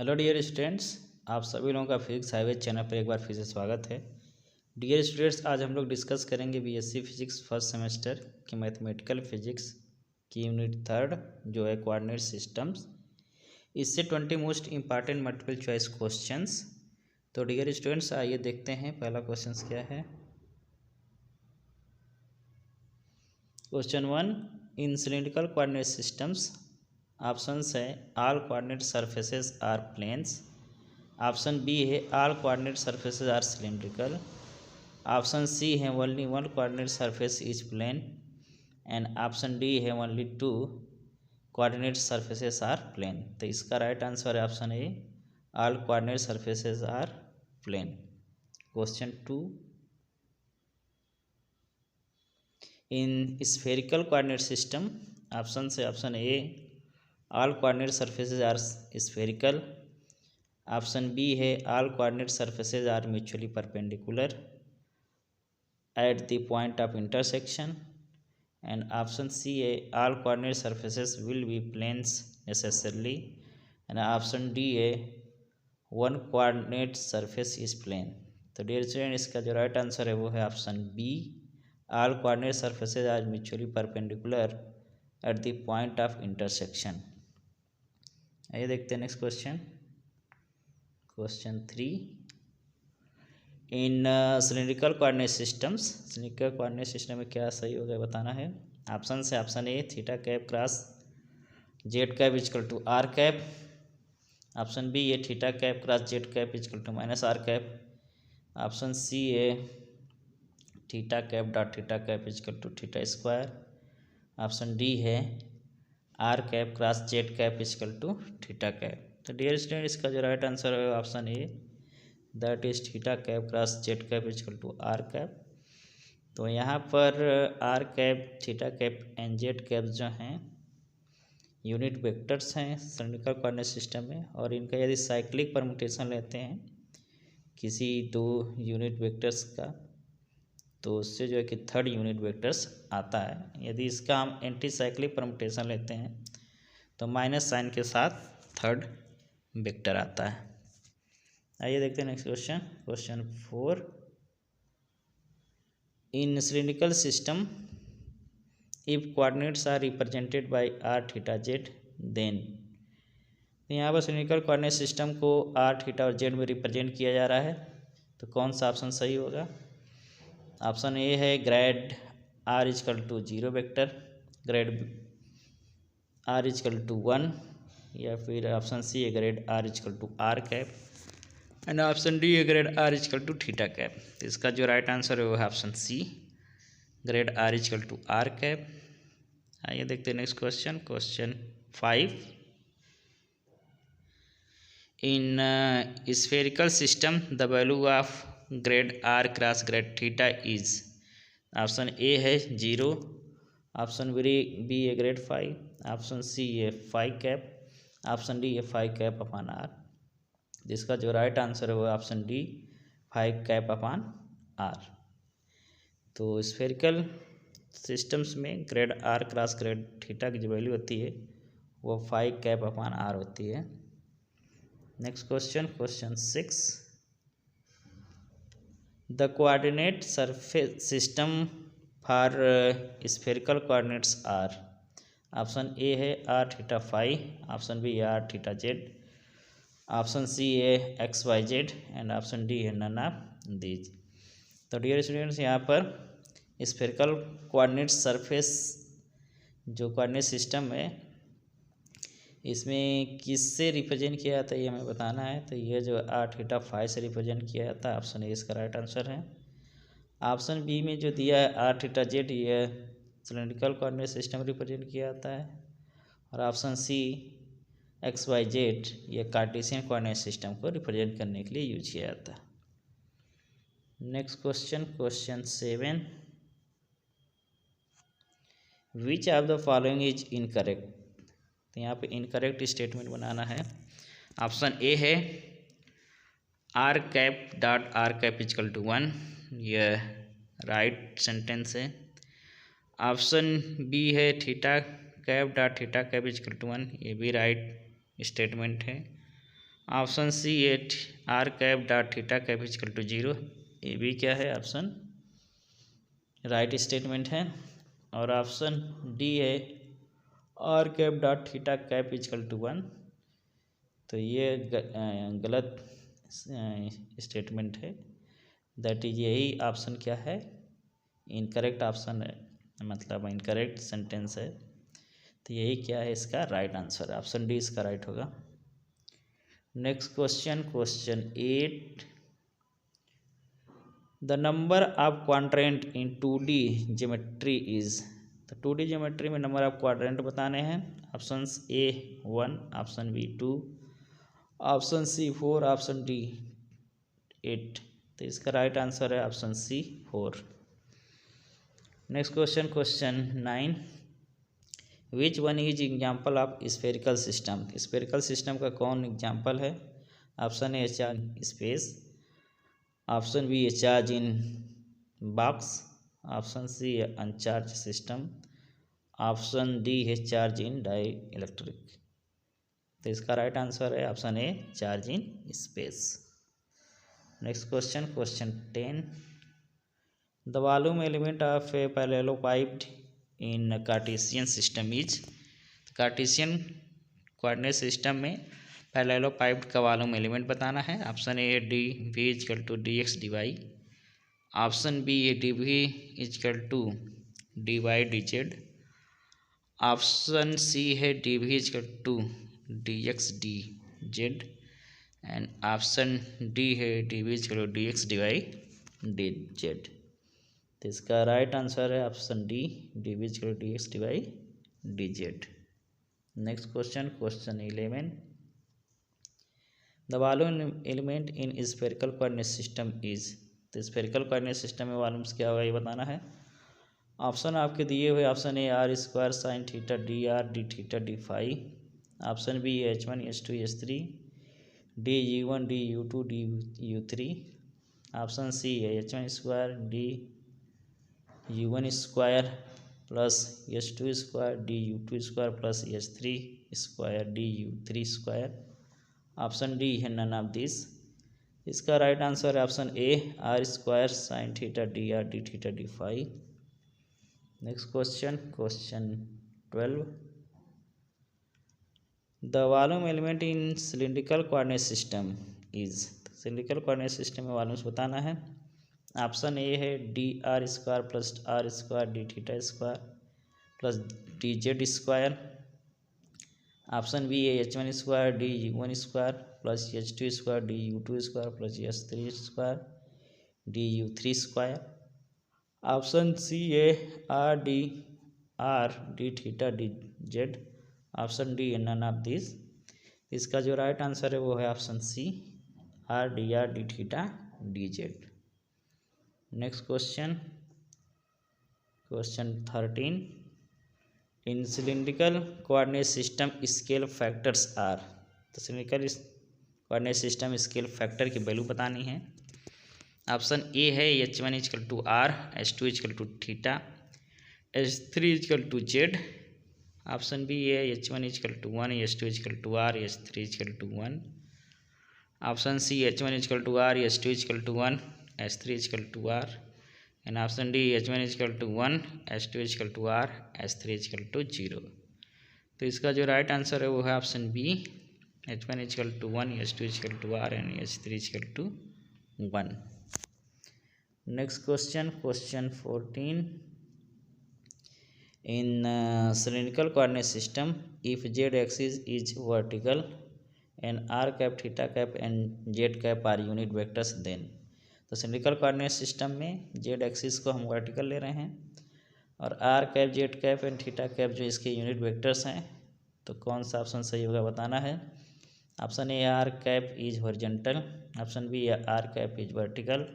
Hello dear students, आप सभी लोगों का फिजिक्स हाईवे चैनल पर एक बार फिर से स्वागत है। डियर स्टूडेंट्स, आज हम लोग डिस्कस करेंगे बीएससी फिजिक्स फर्स्ट सेमेस्टर की मैथमेटिकल फिजिक्स की यूनिट 3 जो है कोऑर्डिनेट सिस्टम्स। इससे 20 most important multiple choice questions. तो डियर स्टूडेंट्स, आइए देखते हैं पहला क्वेश्चन क्या है। Question 1, in cylindrical coordinate systems options है all coordinate surfaces are planes, option B है all coordinate surfaces are cylindrical, option C है only one coordinate surface is plane and option D है only to coordinate surfaces are plane. तो इसका right answer है option A, all coordinate surfaces are plane. Question 2, in spherical coordinate system option से option A all coordinate surfaces are spherical, option B है all coordinate surfaces are mutually perpendicular at the point of intersection and option C है all coordinate surfaces will be planes necessarily and option D है one coordinate surface is plane. तो dear student, इसका जो right answer है वो है option B, all coordinate surfaces are mutually perpendicular at the point of intersection. आइए देखते हैं next question. Question 3, in cylindrical coordinate systems, cylindrical coordinate system में क्या सही होगा बताना है। ऑप्शन से option A theta cap cross Z cap equal to R cap, option B है theta cap cross Z cap equal to minus R cap, option C है theta cap dot theta cap equal to theta square, option D है are cap cross Z cap equal to theta cap. तो dear student, इसका जो right answer है option A, that is theta cap cross Z cap equal to R cap. तो यहाँ पर R cap, theta cap and Z cap जो हैं unit vectors हैं सिलिंड्रिकल कोऑर्डिनेट सिस्टम में, और इनका यदि साइक्लिक परम्यूटेशन लेते हैं किसी दो यूनिट वेक्टर्स का तो उससे जो है कि थर्ड यूनिट वेक्टर्स आता है। यदि इसका हम एंटी साइक्लिक परम्यूटेशन लेते हैं तो माइनस साइन के साथ थर्ड वेक्टर आता है। आइए देखते हैं next question. Question 4, in cylindrical system if coordinates are represented by r theta z then. तो यहाँ पर सिलिंड्रिकल कोऑर्डिनेट सिस्टम को आर थीटा और जेड में रिप्रेजेंट किया जा रहा है, तो कौन सा ऑप्शन सही होगा। ऑप्शन ए है grad R equal to 0 vector, grad R equal to 1, या फिर ऑप्शन सी है grad R equal to R cap and option D है grad R equal to theta cap. तो इसका जो राइट आंसर है वो है option C, grad R equal to R cap. आइए देखते हैं next question. Question 5, in spherical system the value of grad are cross grad theta is. Option A है 0, ऑप्शन बी है ग्रेड 5, ऑप्शन सी है 5 cap, option D है 5 cap upon are. जिसका जो right answer है वो option D, 5 cap upon r. तो spherical systems में grad are cross grad theta की जो वैल्यू होती है वो 5 कैप अपॉन आर होती है। Next question, question 6, the coordinate surface system for spherical coordinates are. Option A है आर थीटा 5, ऑप्शन बी है are theta Z, option C है X Y Z and option D है none of these. तो dear students, यहाँ पर spherical coordinate surface जो coordinate system है इसमें किससे रिप्रेजेंट किया जाता है ये हमें बताना है। तो ये जो आर थीटा 5 से रिप्रेजेंट किया जाता है, ऑप्शन ए इसका राइट आंसर है। ऑप्शन बी में जो दिया है आर थीटा जेड, ये सिलिंड्रिकल कोऑर्डिनेट सिस्टम रिप्रेजेंट किया जाता है, और option C x Y z ये कार्टेशियन कोऑर्डिनेट सिस्टम को रिप्रेजेंट करने के लिए यूज किया जाता है। Next question, question 7, which of the following is incorrect. तो यहाँ पे इनकरेक्ट स्टेटमेंट बनाना है। ऑप्शन ए है are cap dot r cap equal to 1, यह राइट सेंटेंस है। ऑप्शन बी है theta cap dot theta cap equal to 1, ये भी राइट स्टेटमेंट है। Option C at r cap dot theta cap equal to 0, ये भी क्या है ऑप्शन राइट स्टेटमेंट है। और ऑप्शन डी है are cap dot theta cap equal to 1, तो ये गलत स्टेटमेंट है। दैट इज यही ऑप्शन क्या है, इनकरेक्ट ऑप्शन है, मतलब इनकरेक्ट सेंटेंस है। तो यही क्या है इसका राइट आंसर है, ऑप्शन डी इसका राइट होगा। Next question, question 8, the number of quadrant in 2D geometry is. तो 2D ज्योमेट्री में नंबर ऑफ क्वाड्रेंट बताने हैं। Option A 1, option B 2, option C 4, option D 8। तो इसका राइट आंसर है option C 4। Next question, question 9, which one is example of spherical system. Spherical system का कौन example है। Option A charge space, option B charge in box, option C uncharge system, option D है charge in dielectric. तो इसका right answer है option A charge in space. Next question, question 10, the volume element of a parallelepiped in Cartesian system is. Cartesian coordinate system में parallelepiped का volume element बताना है। Option A D V equal to D X D Y, option B a D V equal to D Y D Z, option C है D V equal to D X D Z, and option D है D V equal to D X D Y D Z. तो इसका right answer है option D, D V equal to D X D Y D Z. Next question, question 11, the volume element in spherical coordinate system is. तो spherical coordinate system में volumes क्या होगा ये बताना है। ऑप्शन आपके दिए हुए, option A r square sine theta d r d theta d phi, option B H1 H2 H3 d U1 d U2 d U3, option C है H1 square d U1 square plus H2 square d U2 square plus H3 square d U3 square, option D है none of this. इसका right answer है option A r square sine theta d r d theta d phi. Next question, question 12, the volume element in cylindrical coordinate system is. Cylindrical coordinate system में volumes बताना है। Option A है d r square plus r square d theta square plus d z square, option B है H1 square d U1 square plus H2 square d U2 square plus H3 square d U3 square, option C है r d theta d Z, option D है none of this. इसका जो right answer है वो है option C r d theta d Z. Next question, question 13, in cylindrical coordinate system scale factors are. तो cylindrical coordinate system scale factor की value बतानी है। ऑप्शन ए है H1 equal to r, H2 equal to theta, H3 equal to z, option B है H1 equal to 1, H2 equal to r, H3 equal to 1, option C H1 equal to r, H2 equal to 1, H3 equal to r, and option D H1 equal to 1, H2 equal to r, H3 equal to 0। तो इसका जो right answer है वो है option B H1 equal to 1, H2 equal to r and H3 equal to 1। Next question, question 14, in cylindrical coordinate system if z axis is vertical and r cap theta cap and Z cap are unit vectors then. तो cylindrical coordinate system में z axis को हम vertical ले रहे हैं और r cap z cap and theta cap जो इसके यूनिट वेक्टर्स हैं, तो कौन सा ऑप्शन सही होगा बताना है। Option A r cap is horizontal, option B r cap is vertical,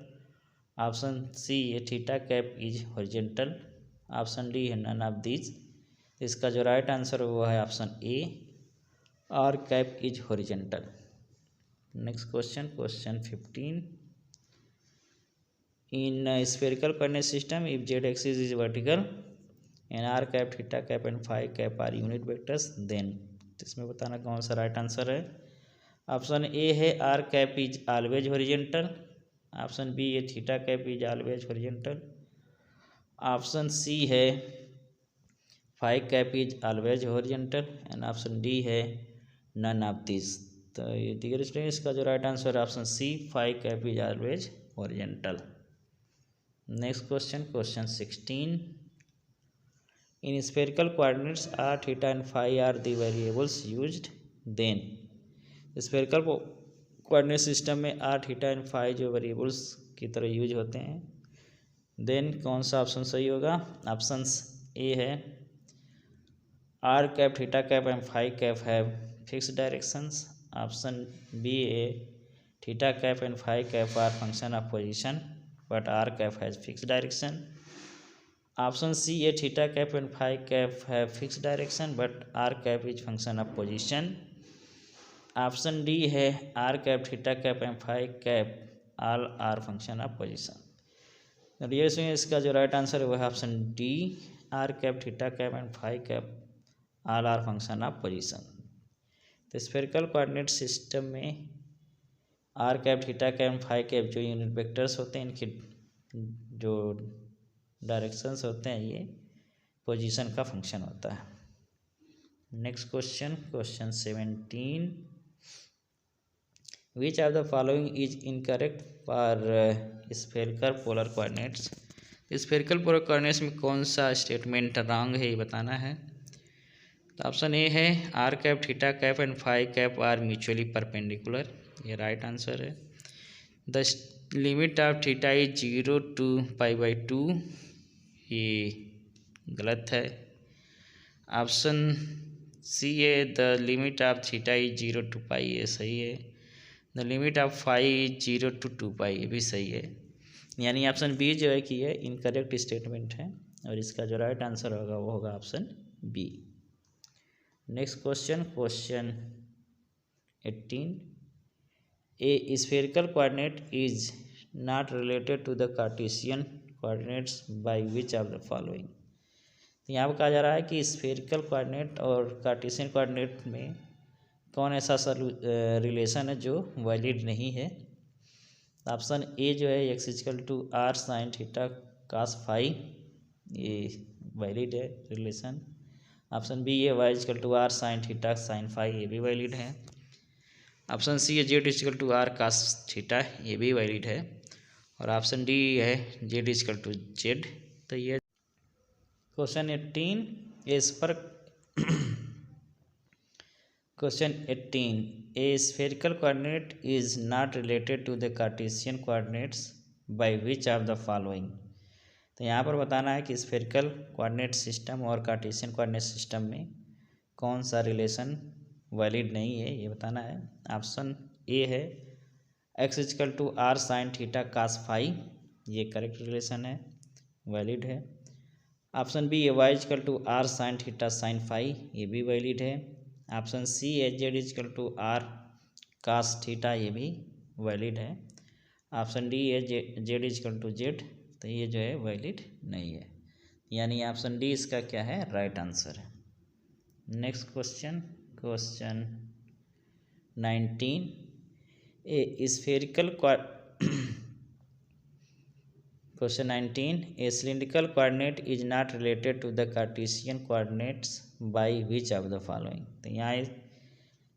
option C theta cap is horizontal, option D है नन ऑफ दिस। इसका जो राइट आंसर है वो है option A r cap is horizontal. Next question, question 15, in spherical coordinate system if z axis is vertical and r cap theta cap and phi cap are unit vectors then। तो इसमें बताना कौन सा right answer है। Option A है are cap is always horizontal, option B है theta cap is always horizontal, option C है phi cap is always horizontal and option D है नन ऑफ दिस। तो ये डियर स्टूडेंट इसका जो right answer है option C phi cap is always horizontal. Next question, question 16, in spherical coordinates r theta and phi are the variables used then. Spherical coordinate system में are theta and phi जो variables की तरह use होते हैं, then कौन सा option सही होगा? ऑप्शन ए है are cap theta cap and phi cap have fix directions, option B a theta cap and phi cap are function of position but r cap has fix direction, option C a theta cap and phi cap have fix direction but r cap is function of position, option D है are cap theta cap and phi cap all are function of position. ये इसमें इसका जो right answer है वो है option D r cap theta cap and phi cap all are function of position. तो spherical coordinate system में r cap theta cap phi cap जो यूनिट वेक्टर्स होते हैं इनके जो डायरेक्शंस होते हैं ये पोजीशन का फंक्शन होता है। Next question, question 17, which of the following is incorrect for spherical polar coordinates. Spherical polar coordinates में कौन सा स्टेटमेंट रॉन्ग है ये बताना है। तो ऑप्शन ए है are cap theta cap and phi cap are mutually perpendicular, ये राइट आंसर है। The limit of theta is 0 to π/2, ये गलत है। ऑप्शन सी है the limit of theta is 0 to π, ये सही है। The limit of phi is 0 to 2π, ये भी सही है। यानी ऑप्शन बी जो है कि ये इनकरेक्ट स्टेटमेंट है और इसका जो राइट आंसर होगा वो होगा option B. Next question, question 18, a spherical coordinate is not related to the Cartesian coordinates by which of the following. तो यहाँ पर कहा जा रहा है कि स्फेरिकल कोऑर्डिनेट और कार्टेशियन कोऑर्डिनेट में कौन ऐसा रिलेशन है जो वैलिड नहीं है। ऑप्शन ए जो है x equal to r sine theta cos phi, ये वैलिड है रिलेशन। ऑप्शन बी है y equal to r sine theta sine phi, ये भी वैलिड है। ऑप्शन सी है z equal to r cos theta, ये भी वैलिड है। और ऑप्शन डी है जेड इक्वल टू जेड। तो ये क्वेश्चन 18 इस पर question 18, a spherical coordinate is not related to the Cartesian coordinates by which of the following. तो यहाँ पर बताना है कि स्फेरिकल कोऑर्डिनेट सिस्टम और कार्टेशियन कोऑर्डिनेट सिस्टम में कौन सा रिलेशन वैलिड नहीं है ये बताना है। ऑप्शन ए है x equal to r sine theta cos phi, ये करेक्ट रिलेशन है, वैलिड है। ऑप्शन बी है y equal to r sine theta sine phi, ये भी वैलिड है। ऑप्शन सी है z equal to r cos theta, ये भी वैलिड है। ऑप्शन डी है जेड इक्वल टू जेड, तो ये जो है वैलिड नहीं है, यानी ऑप्शन डी इसका क्या है राइट आंसर है। Next question, question 19, a spherical question 19, a cylindrical coordinate is not related to the Cartesian coordinates by which of the following. तो यहाँ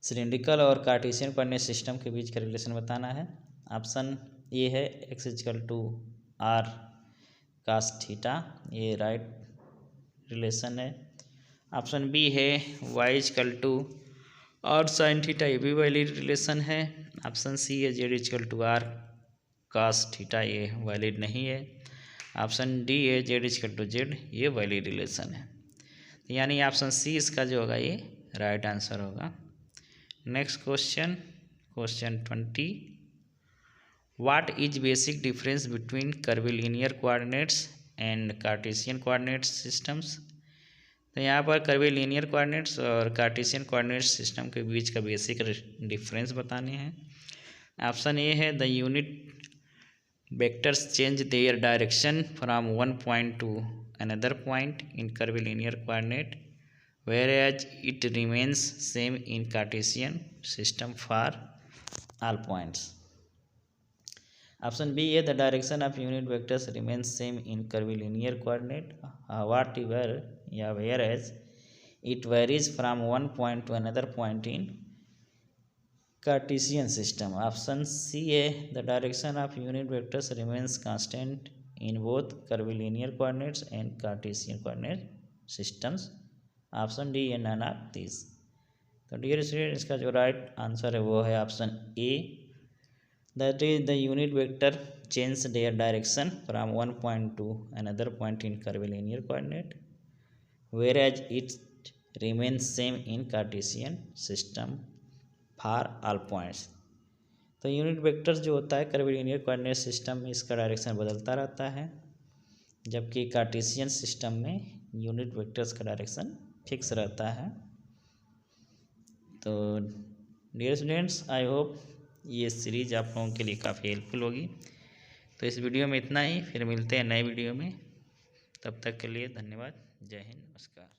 सिलिंड्रिकल और कार्टेशियन कोऑर्डिनेट सिस्टम के बीच का रिलेशन बताना है। ऑप्शन ए है x equal to r cos theta, ये right relation है। ऑप्शन बी है y equal to r sine theta, ये भी वैलिड रिलेशन है। ऑप्शन सी है z equal to r cos theta, ये वैलिड नहीं है। ऑप्शन डी है जेड इक्वल टू जेड, ये वैलिड रिलेशन है, यानी ऑप्शन सी इसका जो होगा ये राइट आंसर होगा। Next question, question 20, what is basic difference between curvilinear coordinates and Cartesian coordinate systems. तो यहाँ पर कर्विलिनियर कोऑर्डिनेट्स और कार्टेशियन कोऑर्डिनेट सिस्टम के बीच का बेसिक डिफरेंस बताने हैं। ऑप्शन ए है the unit vectors change their direction from one point two another point in curvilinear coordinate whereas it remains same in Cartesian system for all points. Option B is the direction of unit vectors remains same in curvilinear coordinate, whereas it varies from one point to another point in Cartesian system. Option C, the direction of unit vectors remains constant in both curvilinear coordinates and Cartesian coordinate systems. Option D, none of these. तो dear student, इसका जो right answer है वो है option A, that is the unit vector change their direction from one point two another point in curvilinear coordinate whereas it remains same in Cartesian system for all points. तो unit vectors जो होता है curvilinear coordinate system में इसका direction बदलता रहता है, जबकि कार्टेशियन सिस्टम में यूनिट वेक्टर्स का डायरेक्शन फिक्स रहता है। तो डियर स्टूडेंट्स, आई होप ये सीरीज आप लोगों के लिए काफ़ी हेल्पफुल होगी। तो इस वीडियो में इतना ही, फिर मिलते हैं नए वीडियो में। तब तक के लिए धन्यवाद। जय हिंद, नमस्कार।